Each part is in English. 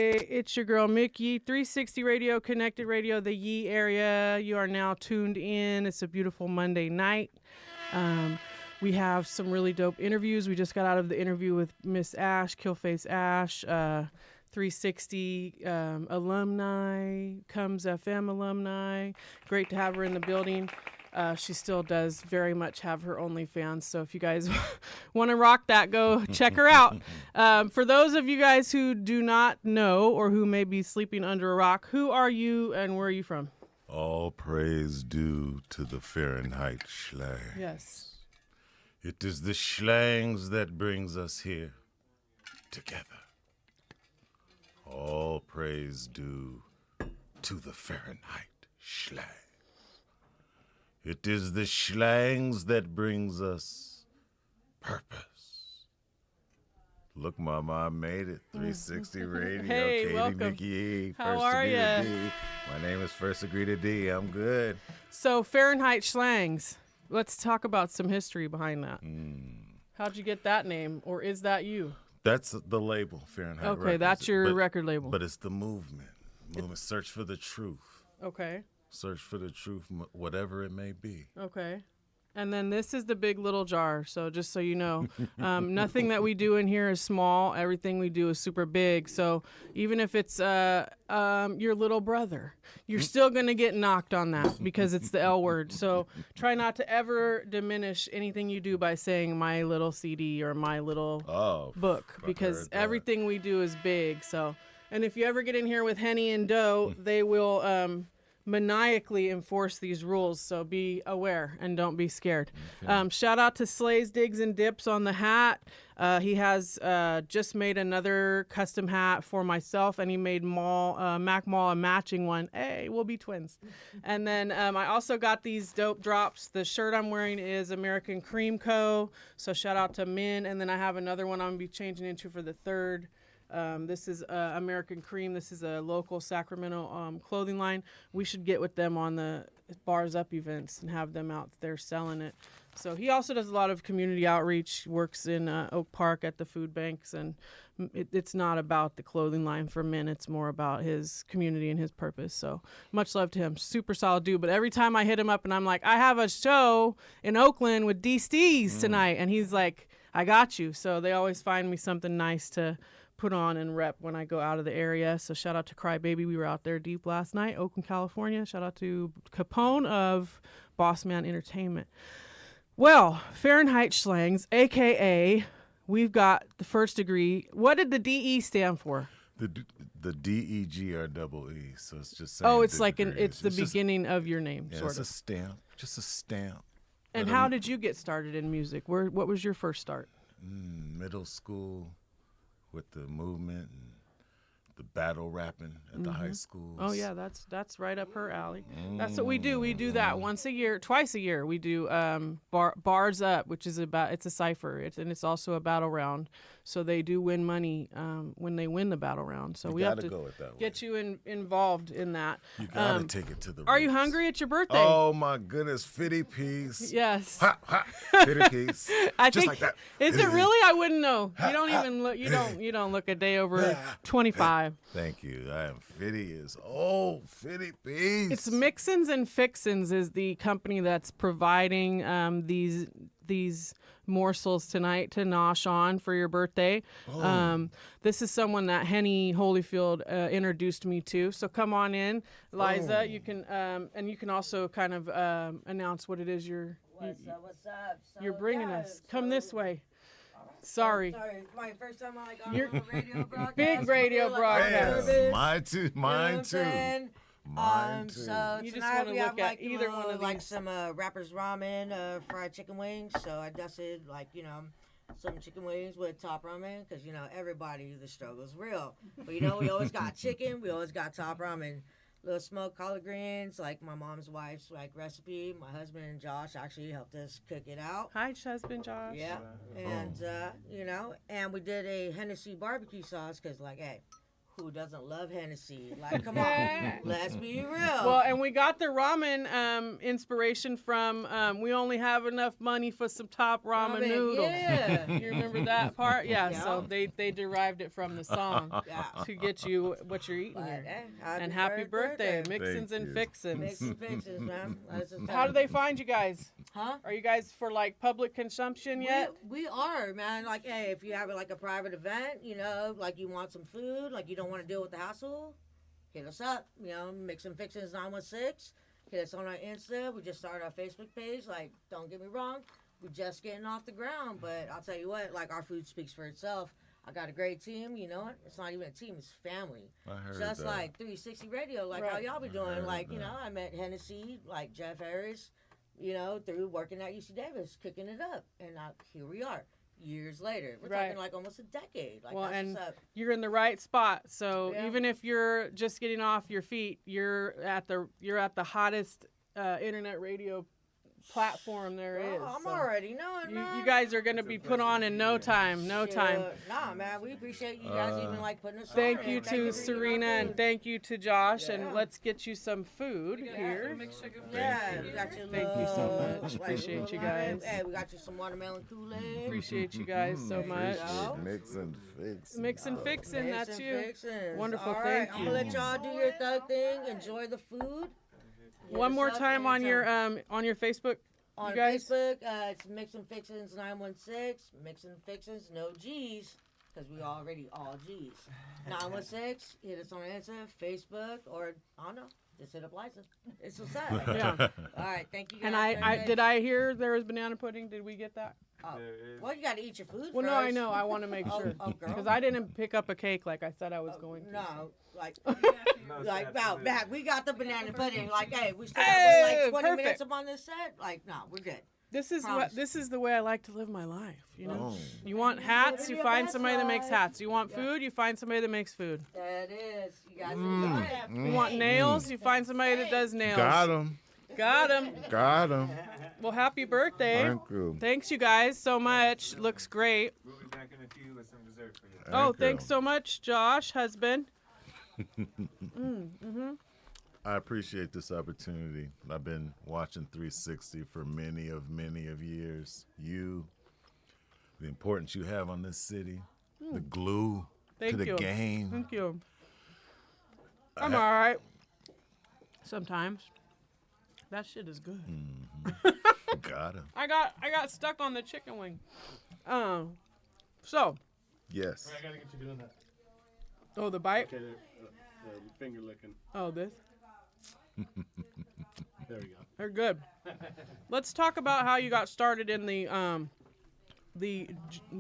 It's your girl McYeee, 360 Radio, Connected Radio, the Yee area. You are now tuned in. It's a beautiful Monday night. We have some really dope interviews. We just got out of the interview with Miss Ash, Killface Ash, 360 alumni, Comes FM alumni. Great to have her in the building. She still does very much have her OnlyFans, so if you guys want to rock that, go check her out. For those of you guys who do not know or who may be sleeping under a rock, who are you and where are you from? All praise due to the Fahrenheit schlang. Yes. It is the schlangs that brings us here together. All praise due to the Fahrenheit schlang. It is the schlangs that brings us purpose. Look, Mama, I made it. 360 Radio. Hey, Catie welcome. McYeee. How are Degree ya? The D.E. My name is First Degree The D.E. I'm good. So Fahrenheit Schlangs. Let's talk about some history behind that. How'd you get that name, or is that you? That's the label, Fahrenheit. Okay, Records. that's your record label. But it's the movement. Search for the truth. Okay. Search for the truth, whatever it may be. Okay. And then this is the big little jar. So just so you know, nothing that we do in here is small. Everything we do is super big. So even if it's your little brother, you're still going to get knocked on that because it's the L word. So try not to ever diminish anything you do by saying my little CD or my little book, because everything we do is big. So, and if you ever get in here with Henny and Doe, they will maniacally enforce these rules, so be aware and don't be scared. Okay. Shout out to Slays, Digs, and Dips on the hat. He has just made another custom hat for myself, and he made Mac Mall a matching one. Hey, we'll be twins. And then I also got these dope drops. The shirt I'm wearing is American Cream Co., so shout out to Min. And then I have another one I'm going to be changing into for the third. This is American Cream. This is a local Sacramento clothing line. We should get with them on the Bars Up events and have them out there selling it. So he also does a lot of community outreach, works in Oak Park at the food banks, and it's not about the clothing line for men. It's more about his community and his purpose. So much love to him. Super solid dude. But every time I hit him up and I'm like, I have a show in Oakland with D.Steez tonight. And he's like, I got you. So they always find me something nice to put on and rep when I go out of the area. So shout out to Crybaby. We were out there deep last night, Oakland, California. Shout out to Capone of Boss Man Entertainment. Well, Fahrenheit Schlangs, a.k.a. we've got the First Degree. What did the D.E. stand for? The D-E-G-R-E-E. So it's just it's like it's the beginning of your name, sort of. It's a stamp. Just a stamp. And how did you get started in music? What was your first start? Middle school, with the movement and the battle rapping at the high schools. Oh yeah, that's right up her alley. That's what we do. We do that twice a year. We do Bars Up, which is it's a cipher, and it's also a battle round. So they do win money when they win the battle round. So we have to get you involved in that. You gotta take it to the. Are you hungry? It's your birthday. Oh my goodness, fitty piece. Yes. Ha ha. Fitty piece. I Just think, like that. Is it really? I wouldn't know. You don't even look. You don't look a day over 25. Thank you. I am Fitty is Fitty piece. It's Mixins and Fixins is the company that's providing these morsels tonight to nosh on for your birthday. This is someone that Henny Holyfield introduced me to. So come on in, Liza. You can and you can also kind of announce what it is you're bringing us. Come this way. Sorry. It's my first time on a radio broadcast. Big radio broadcast. Yeah, mine too. Mine too. So you just tonight want we to have look at either one of like these. some Rappers Ramen, fried chicken wings. So I dusted some chicken wings with top ramen because everybody, the struggle's real. But we always got chicken. We always got top ramen. Little smoked collard greens, like my mom's wife's recipe. My husband and Josh actually helped us cook it out. Hi, husband Josh. Yeah, and and we did a Hennessy barbecue sauce because hey, who doesn't love Hennessy? Like, come on, let's be real. Well, and we got the ramen inspiration from we only have enough money for some top ramen noodles. Yeah. You remember that part? Yeah, Yeah. so they derived it from the song Yeah. to get you what you're eating But, here. hey, And happy birthday, Thank Mixins and you. Fixins. Mix and fixes, man. That's just How do they find you guys? Huh? Are you guys for like public consumption yet? We are, man. Like, hey, if you have like a private event, you know, like you want some food, like you don't want to deal with the hassle, hit us up. You know, Mix and Fixins 916. Hit us on our Insta. We just started our Facebook page. Like, don't get me wrong, we're just getting off the ground, but I'll tell you what, like our food speaks for itself. I got a great team, you know. It's not even a team; it's family. I heard Just that. like 360 Radio, like how Right. y'all be doing. heard Like, you that. know, I met Hennessy, like Jeff Harris, you know, through working at UC Davis, kicking it up. And here we are, years later. We're Right. talking like almost a decade. Like, Well, that's and what's up. you're in the right spot. So Yeah. even if you're just getting off your feet, you're at the hottest internet radio platform there is. I'm So already knowing, man. you guys are going to be put on in no time. No Shit. time. Nah, man, we appreciate you guys even like putting us on. Thank and you thank to for eating our Serena and food. thank you to Josh. Yeah. And let's get you some food here. Yeah, we got you. Thank you so little, much. like, Appreciate little you lemon. guys. Hey, we got you some watermelon Kool-Aid. Appreciate you guys so much. go. Mix and fix. Mix and fixin', Mix that's and you. fixins. Wonderful, All thank right, you. I'm gonna let y'all do your thug thing. Enjoy the food. One more time on your Facebook. on you guys? Facebook. It's Mix and Fixins 916. Mix and Fixins, no G's, because we already all G's. 916. Hit us on Insta, Facebook, or I don't know. Just hit up Liza. It's what's up. Yeah. All right, thank you guys. And I did I hear there was banana pudding? Did we get that? Oh. Well, you got to eat your food Well, first. no, I know. I want to make Oh, sure oh, girl. because I didn't pick up a cake like I said I was going to. No, like, about that. We got the banana pudding. Like, hey, we still Hey, got like 20 minutes perfect. up on this set. Like, no, we're good. This is Promise. this is the way I like to live my life. You know, Oh. you want hats, you your find best somebody that makes life. hats. You want food, you find somebody that makes food. That is. You guys enjoy it. You want nails, you find somebody that does nails. Got him. Got 'em. Got him. Well, happy birthday. Thank you. Thanks, you guys, so much. Looks great. We'll be back in a few with some dessert for you. Oh, Thank you. thanks so much, Josh, husband. I appreciate this opportunity. I've been watching 360 for many of years. You, the importance you have on this city, the glue Thank to the you. game. Thank you. I'm all right. Sometimes. That shit is good. Got him. I got stuck on the chicken wing. So, Yes. I gotta get you doing that. oh, the bite. Okay, the finger licking. Oh, this. There we go. They're good. Let's talk about how you got started in the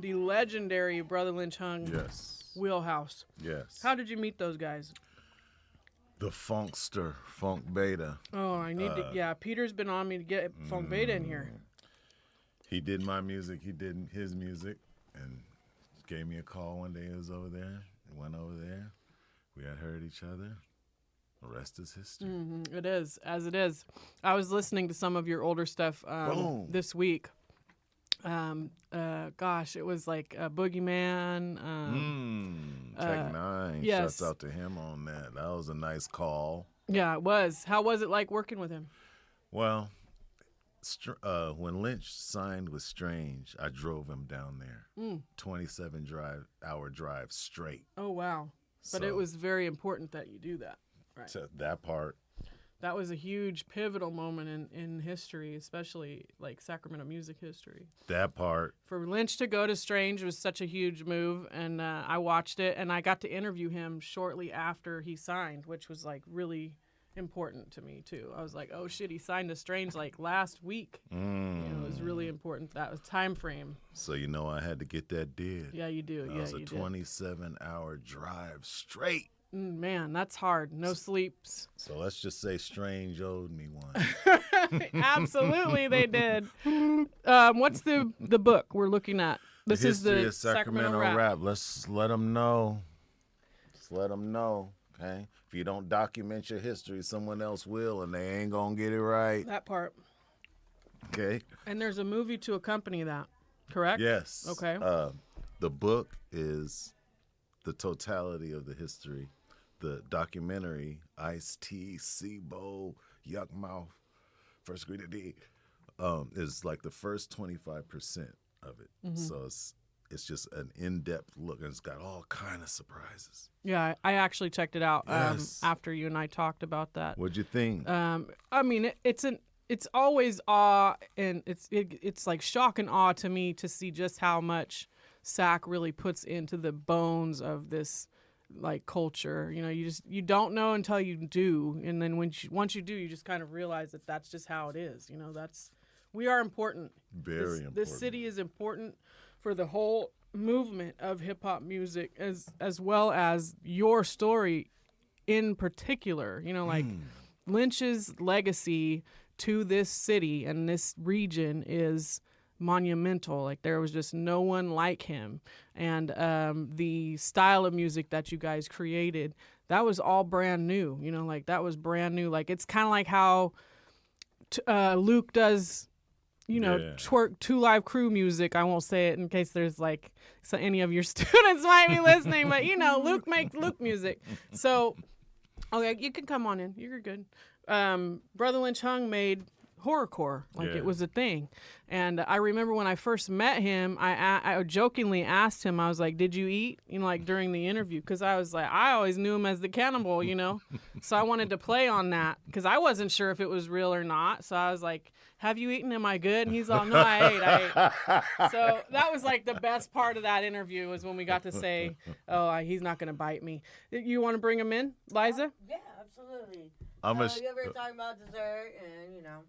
legendary Brother Lynch Hung Yes. wheelhouse. Yes. How did you meet those guys? The Funkster, Funk Beta. Oh, I need to. Yeah, Peter's been on me to get Funk Beta in here. He did my music. He did his music, and gave me a call one day. He was over there. Went over there. We had heard each other. The rest is history. It is, as it is. I was listening to some of your older stuff Boom. this week. Gosh, it was like Boogeyman. Tech Nine. yes. Shouts out to him on that. That was a nice call. Yeah, it was. How was it like working with him? Well, when Lynch signed with Strange, I drove him down there. 27-hour drive straight. Oh, wow. But it So, was very important that you do that. to that part. That was a huge pivotal moment in history, especially like Sacramento music history. That part. For Lynch to go to Strange was such a huge move, and I watched it, and I got to interview him shortly after he signed, which was like really important to me too. I was like, oh shit, he signed to Strange like last week. You know, it was really important, that was time frame. So you know I had to get that did. Yeah, you do. That Yeah, was a you 27-hour drive straight. did. Man, that's hard. No sleeps. So let's just say Strange owed me one. Absolutely, they did. What's the book we're looking at? This is History the of Sacramento rap. Let's let them know. Just let them know, okay? If you don't document your history, someone else will, and they ain't gonna get it right, That part. okay? And there's a movie to accompany that, correct? Yes. Okay. The book is the totality of the history. The documentary, Ice-T, Sibo, Yuck Mouth, First Degree The D.E, is like the first 25% of it. So it's just an in-depth look, and it's got all kind of surprises. Yeah, I actually checked it out Yes. after you and I talked about that. What'd you think? I mean, it's always awe, and it's like shock and awe to me to see just how much Sac really puts into the bones of this like culture. You know, you don't know until you do, and then once you do, you just kind of realize that that's just how it is. You know, we are important. Very important. This city is important for the whole movement of hip hop music, as well as your story in particular. You know, like Lynch's legacy to this city and this region is monumental. Like there was just no one like him, and the style of music that you guys created, that was all brand new. You know, like that was brand new. Like it's kind of like how Luke does, you know, twerk 2 Live Crew music. I won't say it in case there's like any of your students might be listening, but you know, Luke makes Luke music. So okay, you can come on in, you're good. Brother Lynch Hung made horrorcore, like it was a thing. And I remember when I first met him, I jokingly asked him, I was like, did you eat? You know, like during the interview, because I was like, I always knew him as the cannibal, you know? So I wanted to play on that because I wasn't sure if it was real or not. So I was like, have you eaten? Am I good? And he's all, no, I ate. So that was like the best part of that interview was when we got to say, oh, he's not going to bite me. You want to bring him in, Liza? Yeah, absolutely. I'm you ever talking about dessert and, you know,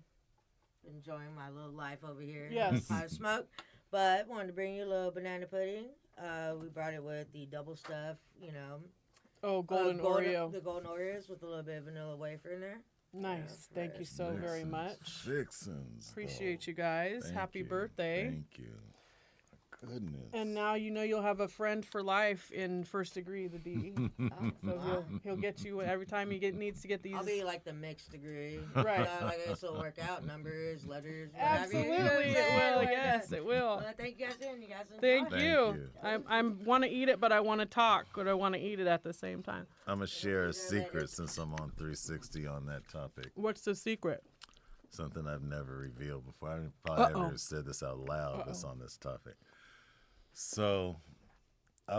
enjoying my little life over here. Yes. I smoke. But wanted to bring you a little banana pudding. We brought it with the double stuff, you know. Oh, golden Oreo. The golden Oreos with a little bit of vanilla wafer in there. Nice. Thank you so very much. Fixins. Appreciate you guys. Thank Happy you. birthday. Thank you. Goodness. And now you know you'll have a friend for life in First Degree The D.E. So he'll get you every time he needs to get these. I'll be like the mixed degree. Right. Like this will work out. Numbers, letters, whatever. Absolutely, You know what I'm it saying? will. Like Yes, that. it will. Well, thank you guys and you guys enjoy. Thank Thank you. you. I want to eat it, but I want to talk, but I want to eat it at the same time. I'm going to share a secret since I'm on 360 on that topic. What's the secret? Something I've never revealed before. I probably ever said this out loud that's on this topic. So I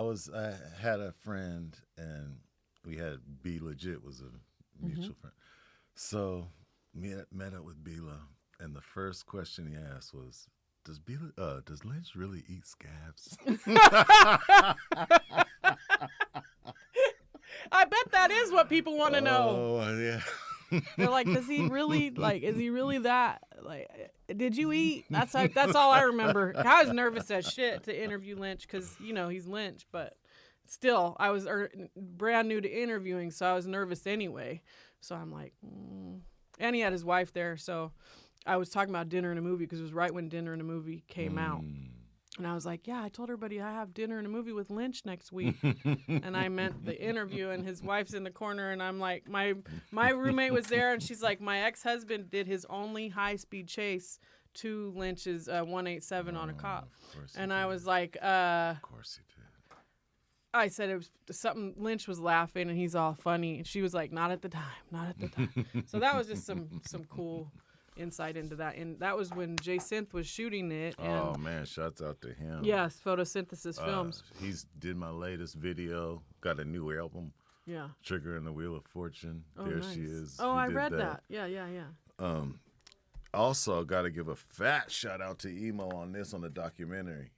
had a friend, and we had B Legit was a mutual friend. So met up with Bila, and the first question he asked was, does Lynch really eat scabs? I bet that is what people want to know. Oh, yeah. They're like, does he really, like, is he really that? Like, did you eat? That's all I remember. I was nervous as shit to interview Lynch because, you know, he's Lynch, but still, I was brand new to interviewing, so I was nervous anyway. So I'm like, and he had his wife there, so I was talking about Dinner and a Movie because it was right when Dinner and a Movie came out. And I was like, yeah, I told everybody I have dinner and a movie with Lynch next week. And I meant the interview, and his wife's in the corner, and I'm like, my roommate was there, and she's like, my ex-husband did his only high-speed chase to Lynch's 187 on a cop. And I was like, Of course he did. I said it was something, Lynch was laughing, and he's all funny. And she was like, not at the time, not at the time. So that was just some cool insight into that. And that was when Jay Synth was shooting it. And Oh, man, shouts out to him. yes, Photosynthesis Films. He's did my latest video, got a new album, Yeah. Trigger and the Wheel of Fortune. Oh, There nice. she is. Oh, He I did read that. Yeah. Also, got to give a fat shout out to Emo on this, on the documentary.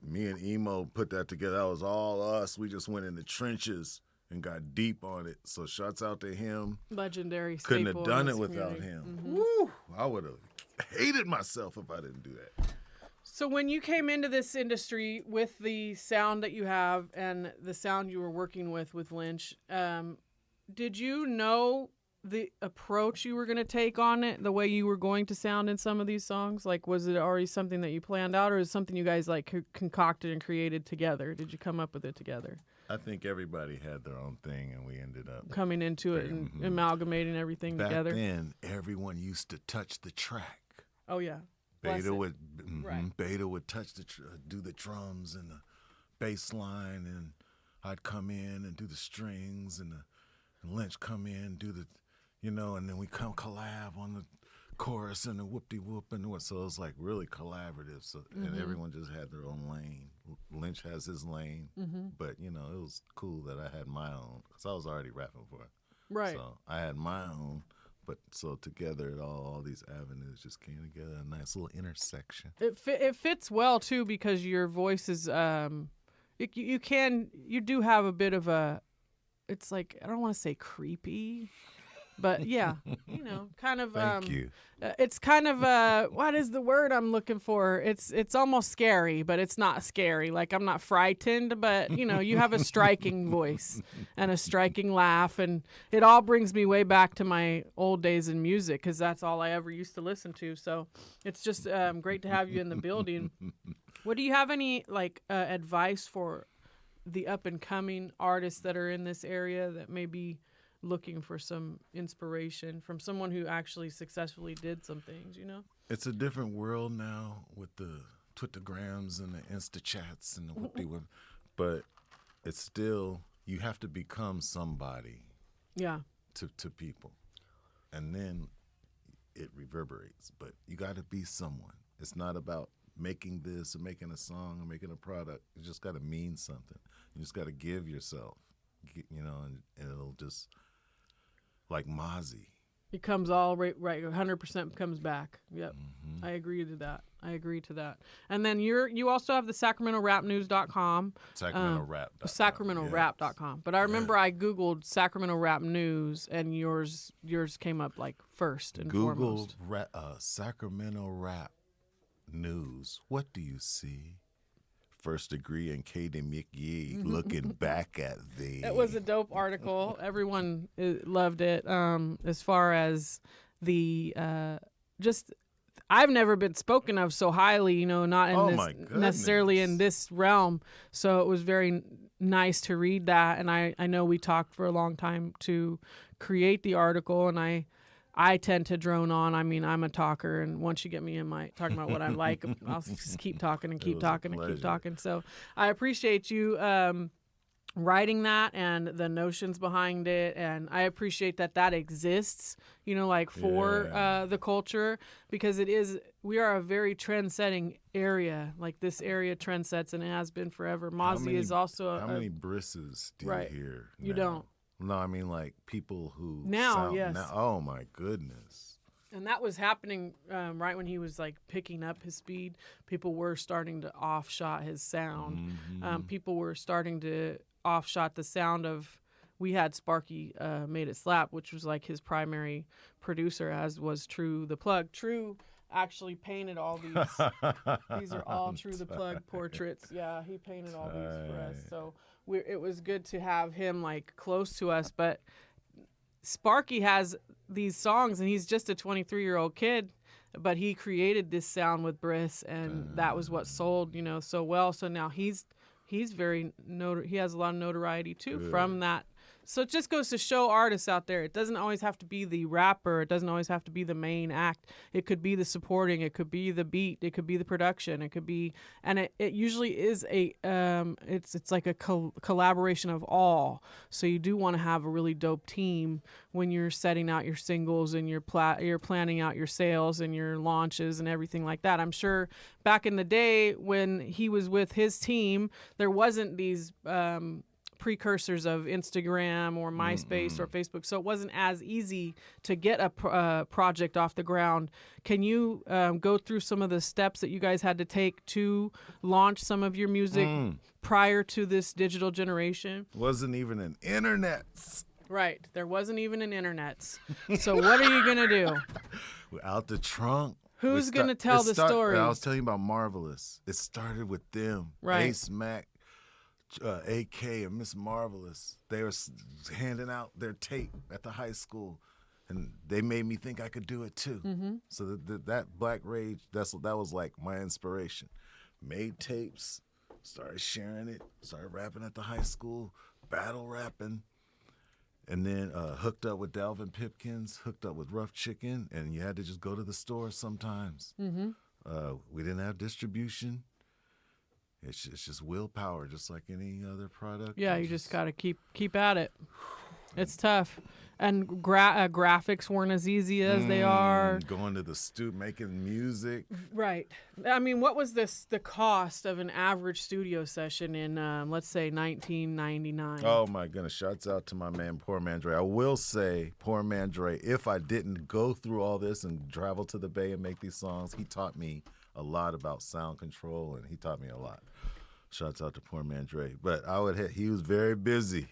Me and Emo put that together. That was all us. We just went in the trenches and got deep on it. So shouts out to him. Legendary. Couldn't have staple done in it this without community. him. Mhm. Woo! I would have hated myself if I didn't do that. So when you came into this industry with the sound that you have and the sound you were working with Lynch, did you know the approach you were going to take on it, the way you were going to sound in some of these songs? Like, was it already something that you planned out, or is it something you guys like concocted and created together? Did you come up with it together? I think everybody had their own thing, and we ended up Coming into it and amalgamating everything back together? then, everyone used to touch the track. Oh, yeah. Bless Beta it. would Right. Beta would touch do the drums and the bass line, and I'd come in and do the strings, and Lynch come in, do the, and then we come collab on the chorus and the whoop-de-whoop and what. So it was like really collaborative. So and everyone just had their own lane. Lynch has his lane, but it was cool that I had my own because I was already rapping for it. Right. So I had my own, but so together all these avenues just came together, a nice little intersection. It fits well too because your voice is you do have a bit of a, it's like, I don't want to say creepy, but yeah, kind of. Thank you. It's kind of what is the word I'm looking for? It's almost scary, but it's not scary. Like, I'm not frightened, but you have a striking voice and a striking laugh, and it all brings me way back to my old days in music because that's all I ever used to listen to. So it's just great to have you in the building. What do you have any advice for the up and coming artists that are in this area that may be looking for some inspiration from someone who actually successfully did some things, It's a different world now with the Twittergrams and the Insta chats and the whoop-de-whoop, but it's still, you have to become somebody to people, and then it reverberates, but you got to be someone. It's not about making this or making a song or making a product. You just got to mean something. You just got to give yourself, and it'll just, like Mozzie. It comes all right, 100% comes back. Yep. I agree to that. And then you also have the SacramentoRapNews.com. SacramentoRap.com. But I remember I Googled Sacramento Rap News, and yours came up like first and foremost. Google Sacramento Rap News. What do you see? First Degree and Catie McYeee looking back at thee. It was a dope article. Everyone loved it. As far as the I've never been spoken of so highly, not in necessarily in this realm. So it was very nice to read that. And I know we talked for a long time to create the article, and I tend to drone on. I mean, I'm a talker, and once you get me in talking about what I like, I'll just keep talking and keep talking and keep talking. So I appreciate you writing that and the notions behind it, and I appreciate that exists, for the culture, because we are a very trend-setting area. Like, this area trend sets, and it has been forever. Mozzie is also how many brisses do you hear now? You don't. No, I mean, like, people who now, yes. Now, oh my goodness. And that was happening right when he was picking up his speed. People were starting to offshot his sound. People were starting to offshot the sound of. We had Sparky Made It Slap, which was his primary producer, as was True the Plug. True actually painted all these. These are all True the Plug portraits. Yeah, he painted all these for us. So it was good to have him close to us. But Sparky has these songs, and he's just a 23-year-old kid, but he created this sound with Briss, and that was what sold, so well. So now he's very he has a lot of notoriety too from that. So it just goes to show artists out there, it doesn't always have to be the rapper, it doesn't always have to be the main act. It could be the supporting, it could be the beat, it could be the production, it could be, and it usually is it's like a collaboration of all. So you do want to have a really dope team when you're setting out your singles and you're planning out your sales and your launches and everything like that. I'm sure back in the day when he was with his team, there wasn't these precursors of Instagram or MySpace or Facebook, so it wasn't as easy to get a project off the ground. Can you go through some of the steps that you guys had to take to launch some of your music prior to this digital generation? Wasn't even an internet. Right, there wasn't even an internet. So what are you gonna do? We're out the trunk. Who's gonna tell the story? I was telling you about Marvelous. It started with them. Right. Ace Mac, AK, and Miss Marvelous. They were handing out their tape at the high school, and they made me think I could do it too. So that Black Rage, that was like my inspiration. Made tapes, started sharing it, started rapping at the high school, battle rapping, and then hooked up with Dalvin Pipkins, hooked up with Rough Chicken, and you had to just go to the store sometimes. We didn't have distribution. it's just willpower, just like any other product. Yeah, you just got to keep at it. It's tough. And graphics weren't as easy as they are. Going to the studio, making music. Right. I mean, what was the cost of an average studio session in, let's say, 1999? Oh, my goodness. Shouts out to my man, Poor Man Dre. I will say, Poor Man Dre, if I didn't go through all this and travel to the Bay and make these songs, he taught me a lot about sound control, and he taught me a lot. Shouts out to Poor Man Dre. But he was very busy.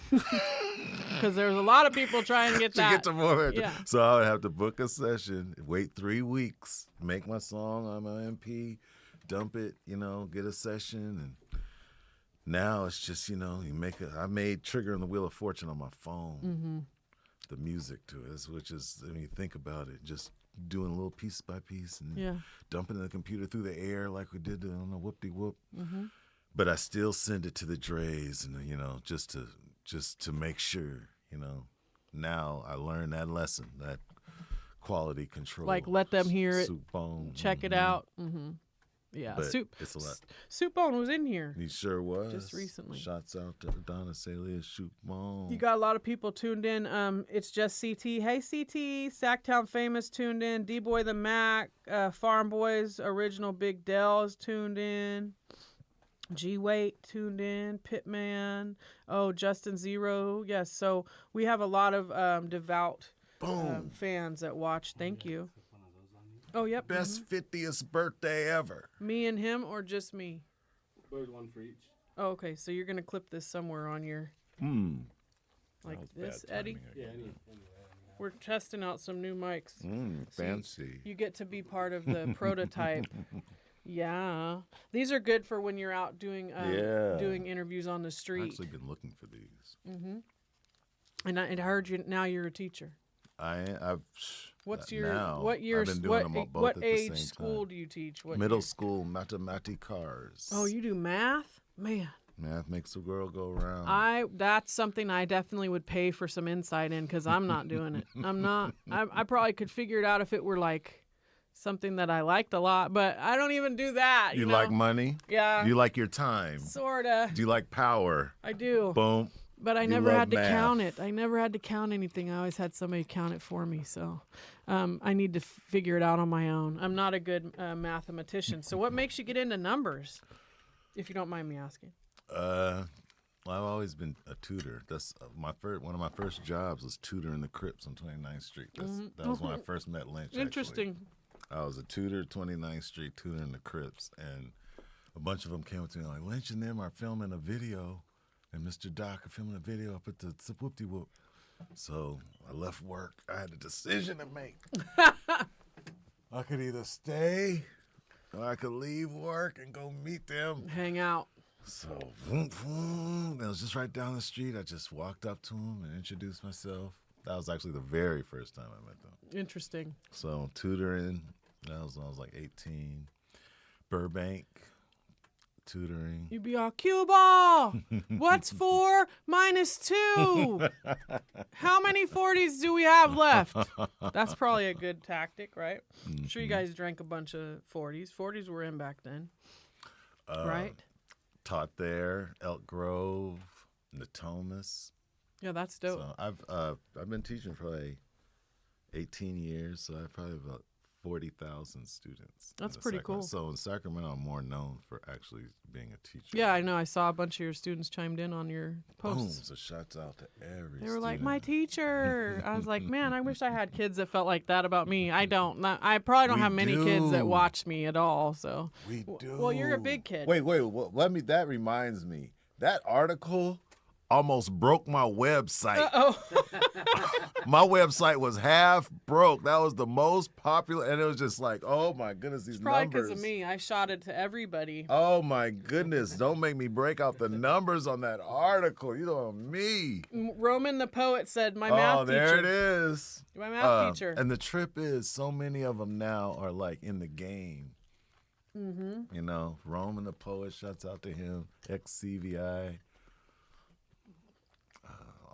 Because there's a lot of people trying to get that. To get to Poor Man Dre. Yeah. So I would have to book a session, wait 3 weeks, make my song on my MP, dump it, get a session, and now it's just, I made Trigger and the Wheel of Fortune on my phone. Mm-hmm. The music to it, which is, when you think about it, just doing a little piece by piece and dumping the computer through the air like we did on the whoop-de-whoop. Mm-hmm. But I still send it to the Dre's, and just to make sure, now I learned that lesson, that quality control. Like, let them hear it, check it out. Mm-hmm. Yeah, but it's a lot. Soup Bone was in here. He sure was. Just recently. Shouts out to Donna Celia Soup Bone. You got a lot of people tuned in. It's just CT. Hey, CT. Sacktown Famous tuned in. D-Boy the Mac. Farm Boys Original Big Dell is tuned in. G-Wait tuned in. Pitman. Oh, Justin Zero. Yes, so we have a lot of devout fans that watch. Thank you. Oh, yep. Best 50th birthday ever. Me and him, or just me? There's one for each. Oh, okay. So you're going to clip this somewhere on your... Like this, Eddie? Yeah, We're testing out some new mics. Fancy. You get to be part of the prototype. Yeah. These are good for when you're out doing interviews on the street. I've actually been looking for these. Mm-hmm. And I heard now you're a teacher. What age school do you teach? Middle school mathematicars. Oh, you do math? Man. Math makes the world go round. That's something I definitely would pay for some insight in, because I'm not doing it. I'm not. I probably could figure it out if it were like something that I liked a lot, but I don't even do that. You like money? Yeah. You like your time? Sorta. Do you like power? I do. Boom. But I never had to count it. I never had to count anything. I always had somebody count it for me. So I need to figure it out on my own. I'm not a good mathematician. So what makes you get into numbers, if you don't mind me asking? Well, I've always been a tutor. That's one of my first jobs was tutoring the Crips on 29th Street. That was when I first met Lynch. Interesting. Actually. I was a tutor, 29th Street, tutoring the Crips, and a bunch of them came up to me like, Lynch and them are filming a video. And Mr. Doc are filming a video up at the whoop-de-whoop. So I left work. I had a decision to make. I could either stay or I could leave work and go meet them. Hang out. So, vroom, vroom. It was just right down the street. I just walked up to them and introduced myself. That was actually the very first time I met them. Interesting. So tutoring, that was when I was like 18. Burbank. Tutoring. You'd be all, cue ball. What's 4 minus 2? How many 40s do we have left? That's probably a good tactic, right? I'm sure you guys drank a bunch of 40s. 40s were in back then, right? Taught there, Elk Grove, Natomas. Yeah, that's dope. So I've been teaching for like 18 years, so I have probably about 40,000 students. That's pretty cool. So in Sacramento, I'm more known for actually being a teacher. Yeah, I know. I saw a bunch of your students chimed in on your posts. Boom, so shouts out to every They were like, student. my teacher. I was like, man, I wish I had kids that felt like that about me. I don't. I probably don't have many kids that watch me at all. So We do. Well, you're a big kid. Wait. That reminds me. That article almost broke my website. My website was half broke. That was the most popular, and it was just like, oh my goodness, these Probably numbers. because of me. I shot it to everybody. Oh my goodness, don't make me break out the numbers on that article. You know me. Roman the poet said, my math teacher. Oh, there it is. My math teacher. And the trip is, so many of them now are like in the game. Mm-hmm. You know, Roman the poet, shouts out to him, ex-CVI.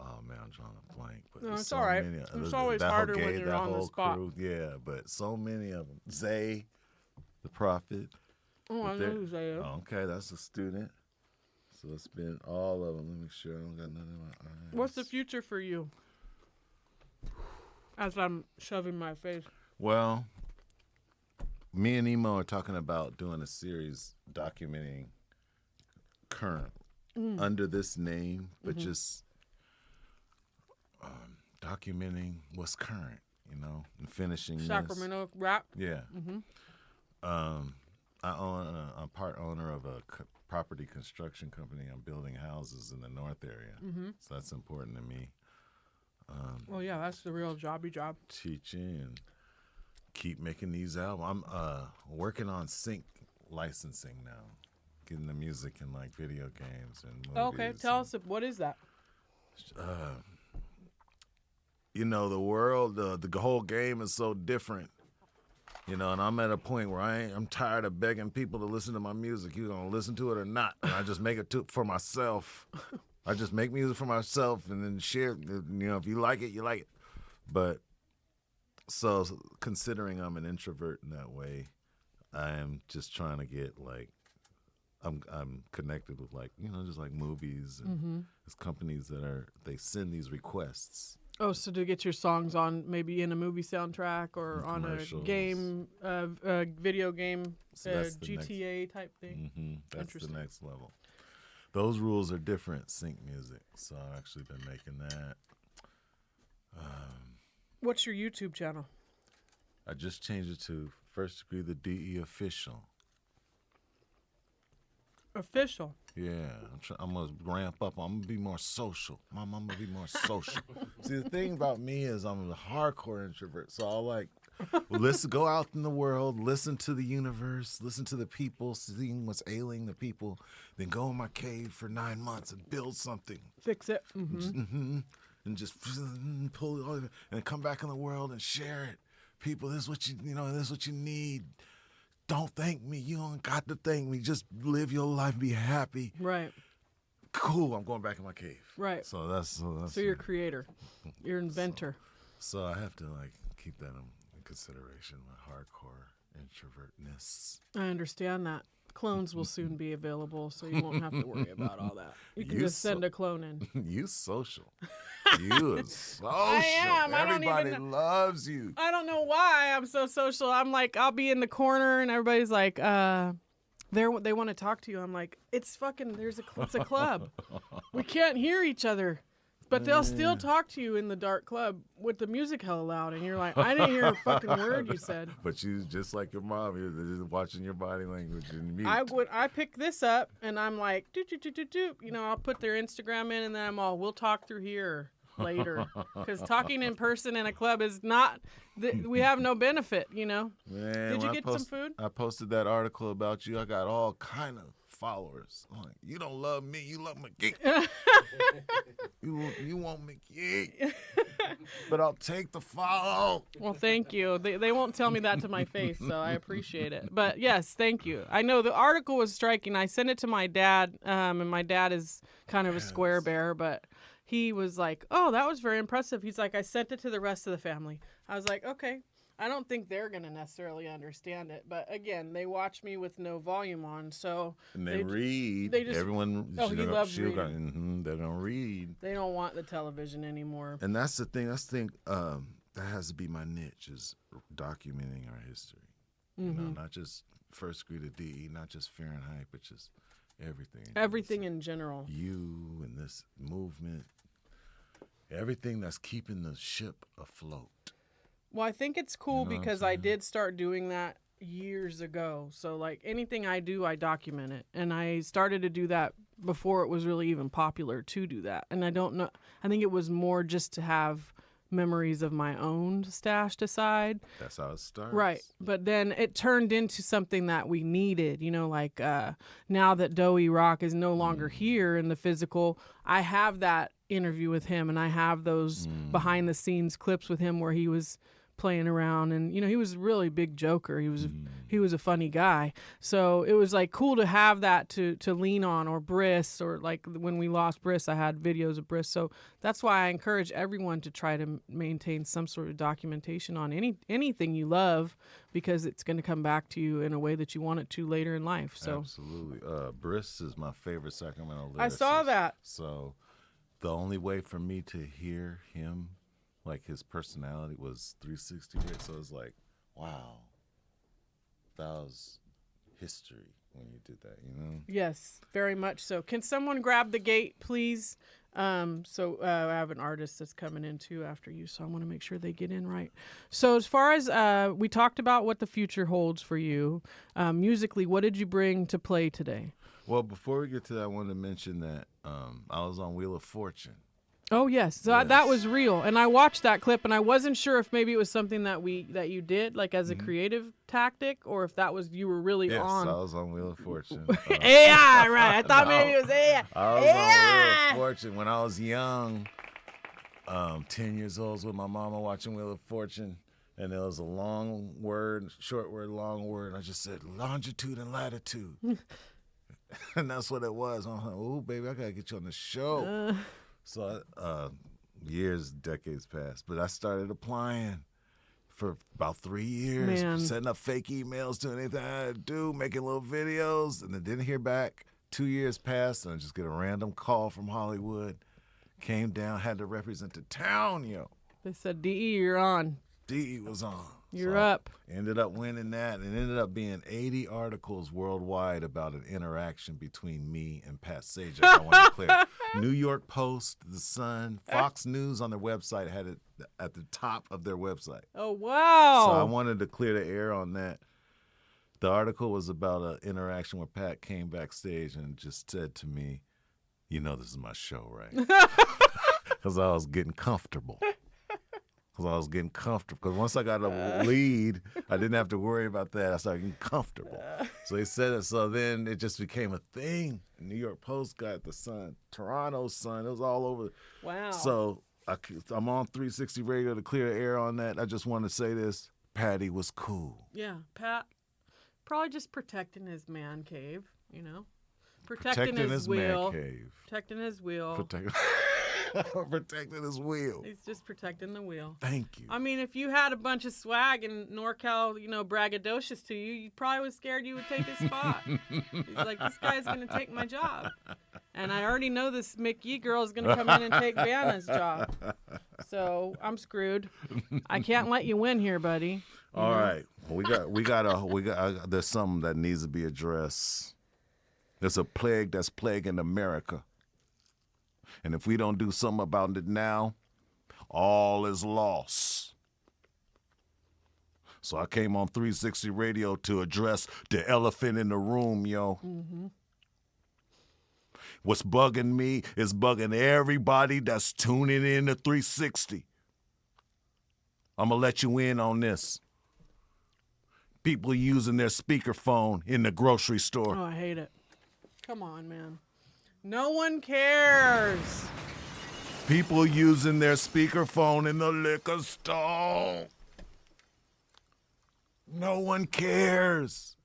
Oh man, I'm drawing a blank. But No, there's it's so all right. many, It's always harder when you're that on the whole spot. Crew, yeah, but so many of them. Zay, the prophet. Oh, I know who they is. Okay, that's a student. So it's been all of them. Let me make sure I don't got nothing in my eyes. What's the future for you? As I'm shoving my face. Well, me and Emo are talking about doing a series documenting current under this name, but just documenting what's current, and finishing Sacramento rap. this. Yeah. I'm part owner of a property construction company. I'm building houses in the north area, so that's important to me. Well, yeah, that's the real jobby job. Teaching and keep making these albums. I'm working on sync licensing now, getting the music in like video games and movies. Okay, tell us, what is that? The world, the whole game is so different. And I'm at a point where I'm tired of begging people to listen to my music. You gonna listen to it or not? And I just make it for myself. I just make music for myself and then share. If you like it, you like it. But so considering I'm an introvert in that way, I am just trying to get I'm connected with just like movies and there's companies that they send these requests. Oh, so to get your songs on maybe in a movie soundtrack or on a game, video game, So that's the GTA type thing? That's the next level. Those rules are different, sync music. So I've actually been making that. What's your YouTube channel? I just changed it to First Degree The D.E. official. Official. Yeah, I'm gonna ramp up. I'm gonna be more social. I'm gonna be more social. See, the thing about me is I'm a hardcore introvert, so I'll go out in the world, listen to the universe, listen to the people, seeing what's ailing the people, then go in my cave for 9 months and build something. Fix it. And just pull it all, and come back in the world and share it. People, this is what this is what you need. Don't thank me. You don't got to thank me. Just live your life, be happy. Right. Cool. I'm going back in my cave. Right. So that's So you're a creator. You're an inventor. So I have to keep that in consideration. My hardcore introvertness. I understand that. Clones will soon be available, so you won't have to worry about all that. You can You just send a clone in. You social. You are social. I am. Everybody loves you. I don't know why I'm so social. I'm like, I'll be in the corner and everybody's like, they want to talk to you. I'm like, it's a club. We can't hear each other. But they'll still talk to you in the dark club with the music hella loud. And you're like, I didn't hear a fucking word you said. But you just like your mom. You're just watching your body language and mute. I pick this up and I'm like, do. I'll put their Instagram in and then we'll talk through here later. Because talking in person in a club is not, we have no benefit, Man, Did you get some food? I posted that article about you. I got all kind of followers. I'm like, you don't love me, you love McGee. you want McGee. But I'll take the follow. Well, thank you. They won't tell me that to my face, so I appreciate it. But yes, thank you. I know the article was striking. I sent it to my dad, and my dad is kind of a square bear, but he was like, oh, that was very impressive. He's like, I sent it to the rest of the family. I was like, okay. I don't think they're going to necessarily understand it. But again, they watch me with no volume on, so... And they read. Everyone... Oh, he loves reading. They're going to read. They don't want the television anymore. And that's the thing. That has to be my niche, is documenting our history. Not just First Degree The D.E., not just Fahrenheit, but just everything. Everything in general. You and this movement. Everything that's keeping the ship afloat. Well, I think it's cool because I did start doing that years ago. So, like, anything I do, I document it. And I started to do that before it was really even popular to do that. And I don't know. I think it was more just to have memories of my own stashed aside. That's how it starts. Right. But then it turned into something that we needed, like now that Doe Rock is no longer here in the physical, I have that interview with him and I have those behind the scenes clips with him where he was playing around, and he was a really big joker. He was a funny guy. So it was like cool to have that to lean on, or Briss, or like when we lost Briss, I had videos of Briss. So that's why I encourage everyone to try to maintain some sort of documentation on anything you love, because it's going to come back to you in a way that you want it to later in life. So absolutely. Briss is my favorite Sacramento lyricist. I saw that. So the only way for me to hear him, like his personality, was 360 radio. So it's like, wow, that was history when you did that, Yes, very much so. Can someone grab the gate, please? I have an artist that's coming in too after you, so I want to make sure they get in right. So as far as we talked about what the future holds for you, musically, what did you bring to play today? Well, before we get to that, I wanted to mention that I was on Wheel of Fortune. Oh yes, so that was real, and I watched that clip, and I wasn't sure if maybe it was something that you did like as a creative tactic, or if that was you were really on. Yes, I was on Wheel of Fortune. AI, right? I thought maybe it was AI. I was on Wheel of Fortune when I was young, 10 years old, was with my mama watching Wheel of Fortune, and there was a long word, short word, long word, and I just said longitude and latitude, and that's what it was. I'm like, oh baby, I gotta get you on the show. So years, decades passed, but I started applying for about 3 years, setting up fake emails, doing anything I had to do, making little videos, and then didn't hear back. 2 years passed, and I just get a random call from Hollywood. Came down, had to represent the town, They said, D.E., you're on. D.E. was on. You're up. Ended up winning that, and ended up being 80 articles worldwide about an interaction between me and Pat Sajak. I want to clear. New York Post, The Sun, Fox News on their website had it at the top of their website. Oh, wow. So I wanted to clear the air on that. The article was about an interaction where Pat came backstage and just said to me, this is my show, right? Because I was getting comfortable. Because once I got a lead, I didn't have to worry about that. I started getting comfortable. So he said it. So then it just became a thing. New York Post got The Sun, Toronto Sun. It was all over. Wow. So I'm on 360 Radio to clear the air on that. I just want to say this. Patty was cool. Yeah, Pat, probably just protecting his man cave, Protecting his wheel. Man cave. Protecting his wheel. Protecting his wheel. He's just protecting the wheel. Thank you. I mean, if you had a bunch of swag and NorCal, braggadocious to you, you probably was scared you would take his spot. He's like, this guy's going to take my job. And I already know this McYee girl is going to come in and take Vanna's job. So I'm screwed. I can't let you win here, buddy. All right. There's something that needs to be addressed. There's a plague that's plaguing America. And if we don't do something about it now, all is lost. So I came on 360 Radio to address the elephant in the room, yo. Mm-hmm. What's bugging me is bugging everybody that's tuning in to 360. I'm going to let you in on this. People using their speakerphone in the grocery store. Oh, I hate it. Come on, man. No one cares. People using their speakerphone in the liquor store. No one cares.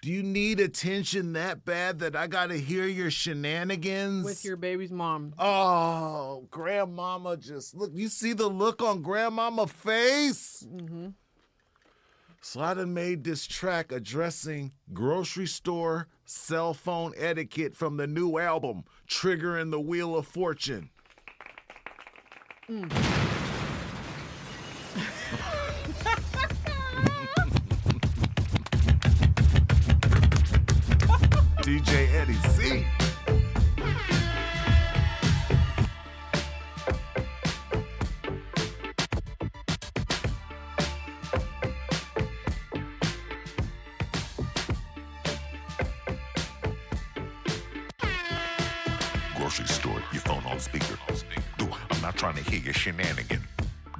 Do you need attention that bad that I gotta hear your shenanigans? With your baby's mom. Oh, grandmama just, look, you see the look on grandmama's face? Mm-hmm. So I done made this track addressing grocery store cell phone etiquette from the new album, Triggering the Wheel of Fortune. DJ Eddie C. Grocery store, your phone on speaker. Dude, I'm not trying to hear your shenanigan.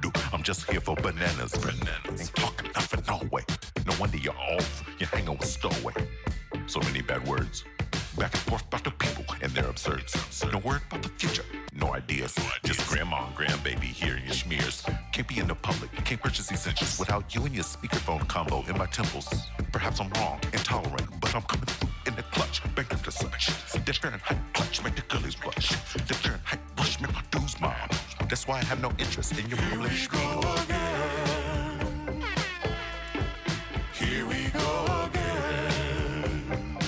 Dude, I'm just here for bananas. Ain't talking nothing, no way. No wonder you're off. You're hanging with stowaway. So many bad words. Back and forth about the people and and they're absurd. No word about the future, no ideas. Just grandma and grandbaby hearing your smears. Can't be in the public, can't purchase essentials without you and your speakerphone combo in my temples. Perhaps I'm wrong, intolerant, but I'm coming through in the clutch. Bank up to such. The Fahrenheit clutch make the girlies blush. The Fahrenheit push make my dues mom. That's why I have no interest in your public spiel. Here we go again.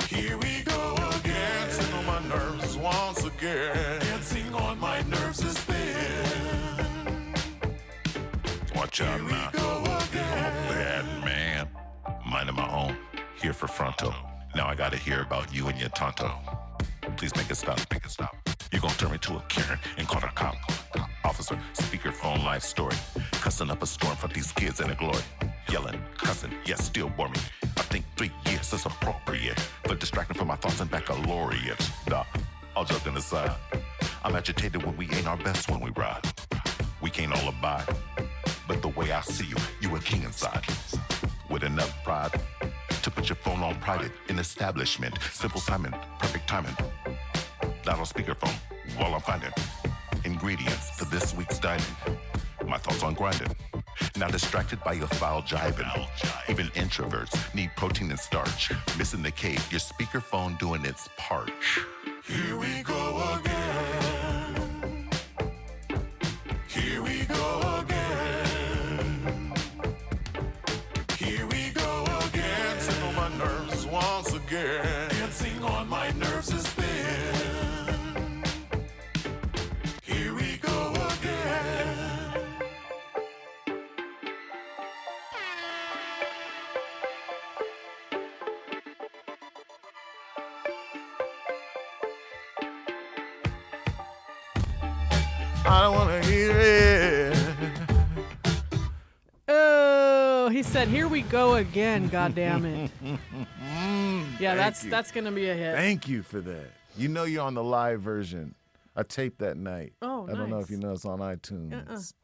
Here we go again. Dancing on my nerves once again. Dancing on my nerves is thin. Watch out now. I'm a bad man. Minding my own. Here for Fronto. Now I gotta hear about you and your tonto. Please make it stop. Make it stop. You're gonna turn me to a Karen and call a cop. Officer, speakerphone life story. Cussing up a storm for these kids in the glory. Yelling, cussing, yes, still bore me. I think 3 years is appropriate for distracting from my thoughts and baccalaureate. Nah, all joking aside, I'm agitated when we ain't our best when we ride. We can't all abide, but the way I see you, you a king inside. With enough pride to put your phone on private in establishment. Simple Simon, perfect timing. Loud on speakerphone while I'm finding ingredients to this week's dining. My thoughts on grinding. Now distracted by your foul jibing. Even introverts need protein and starch. Missing the cave, your speakerphone doing its part. Here we go again. Here we go again. Here we go again. Dancing on my nerves once again. Dancing on my nerves is thin. Here we go again. I don't want to hear it. Oh, he said, "Here we go again." God damn it. Yeah, that's gonna be a hit. Thank you for that. You know you're on the live version. I taped that night. Oh, I don't know nice. if you know it's on iTunes.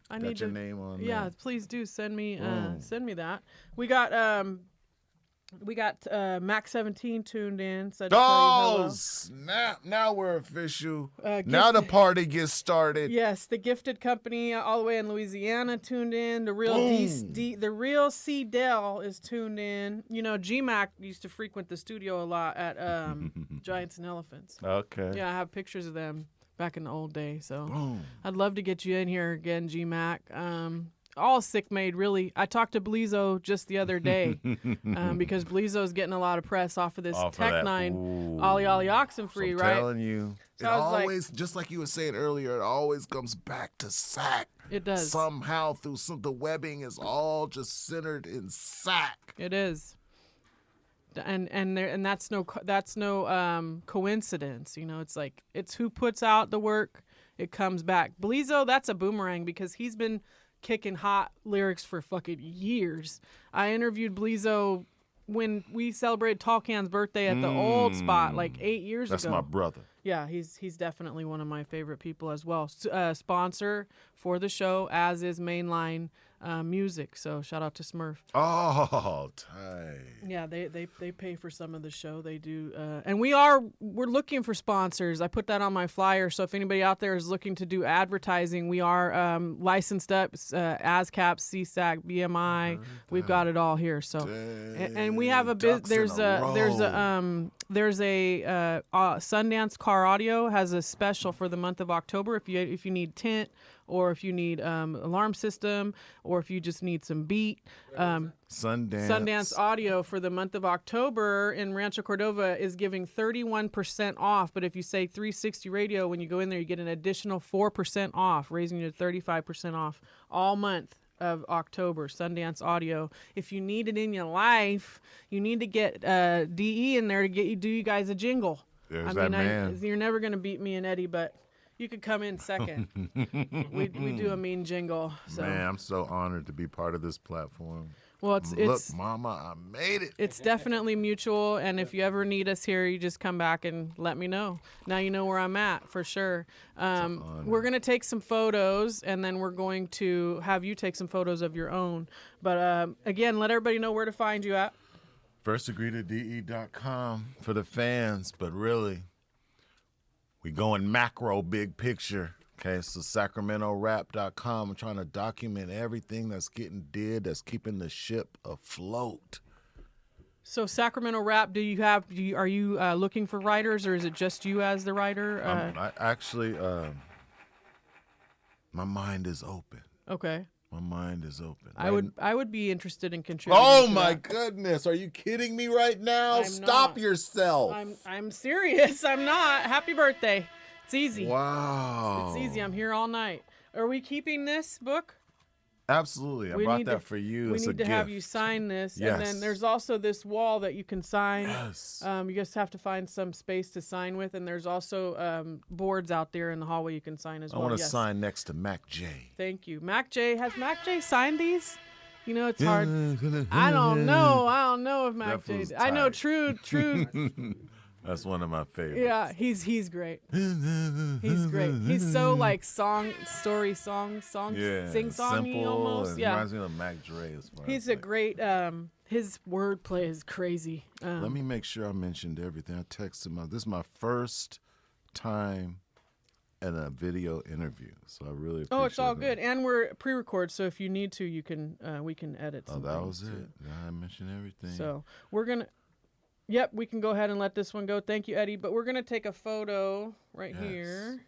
I Got need your to. name on Yeah, there. please do send me that. We got Mac 17 tuned in. Said to tell you Oh, hello. snap. Now we're official. Now Now the party gets started. Yes, the Gifted Company all the way in Louisiana tuned in. The real the real C Dell is tuned in. You know, G-Mac used to frequent the studio a lot at Giants and Elephants. Okay. Yeah, I have pictures of them back in the old day. So I'd love to get you in here again, G-Mac. All sick made, really. I talked to Blizzo just the other day because Blizzo's getting a lot of press off of this Off of Tech that. 9 Ooh. Ollie Oxenfree, I'm right? telling you. So it I was like- always, just like you were saying earlier, it always comes back to Sac. It does. Somehow through the webbing is all just centered in Sac. It is. And that's no coincidence. You know, it's like it's who puts out the work, it comes back. Blizzo, that's a boomerang because he's been kicking hot lyrics for fucking years. I interviewed Blizzo when we celebrated Tall Can's birthday at the old spot like 8 years That's ago. my brother. Yeah, he's definitely one of my favorite people as well. Sponsor for the show, as is Mainline Music. So shout out to Smurf. Oh, tight. Yeah, they pay for some of the show. They do, and we're looking for sponsors. I put that on my flyer. So if anybody out there is looking to do advertising, we are licensed up, ASCAP, CSAC, BMI. We've got it all here. So, and we have a bit. There's a Sundance Car Audio has a special for the month of October. If you need tint, or if you need alarm system, or if you just need some beat. Sundance Audio for the month of October in Rancho Cordova is giving 31% off. But if you say 360 Radio, when you go in there, you get an additional 4% off, raising you to 35% off all month of October. Sundance Audio. If you need it in your life, you need to get DE in there to do you guys a jingle. There's that man. You're never going to beat me and Eddie, but you could come in second. we do a mean jingle. So. Man, I'm so honored to be part of this platform. Well, Look, Mama, I made it. It's definitely mutual, and if you ever need us here, you just come back and let me know. Now you know where I'm at, for sure. We're going to take some photos, and then we're going to have you take some photos of your own. But, again, let everybody know where to find you at. FirstDegreeTheDE.com for the fans, but really, we going macro, big picture. Okay, so SacramentoRap.com. I'm trying to document everything that's getting did, that's keeping the ship afloat. So Sacramento Rap, are you looking for writers, or is it just you as the writer? I actually, my mind is open. Okay. My mind is open. I would be interested in contributing. Oh to my that. goodness! Are you kidding me right now? I'm Stop not. yourself! I'm serious. I'm not. Happy birthday. It's easy. Wow. It's easy. I'm here all night. Are we keeping this book? Absolutely. I We brought need that to- for you. We It's a need to have you gift. sign this, and Yes. then there's also this wall that you can sign. Yes. You just have to find some space to sign with, and there's also boards out there in the hallway you can sign as I well. want to Yes. sign next to Mac J. Thank you, Mac J. Has Mac J signed these? You know, it's hard. I don't know. I don't know if Mac J. fool's I know. tight. True. That's one of my favorites. Yeah, he's great. He's great. He's so like sing Yeah, songy simple, almost. and Yeah, reminds me of Mac Dre as far he's as, a like, great. His wordplay is crazy. Let me make sure I mentioned everything. I texted this is my first time at a video interview, so I really appreciate Oh, it's all that. good, and we're pre-record, so if you need to, you can. We can edit. Oh, Some that things was too. it. I mentioned everything. So we're gonna. Yep, we can go ahead and let this one go. Thank you, Eddie. But we're gonna take a photo right Yes. here.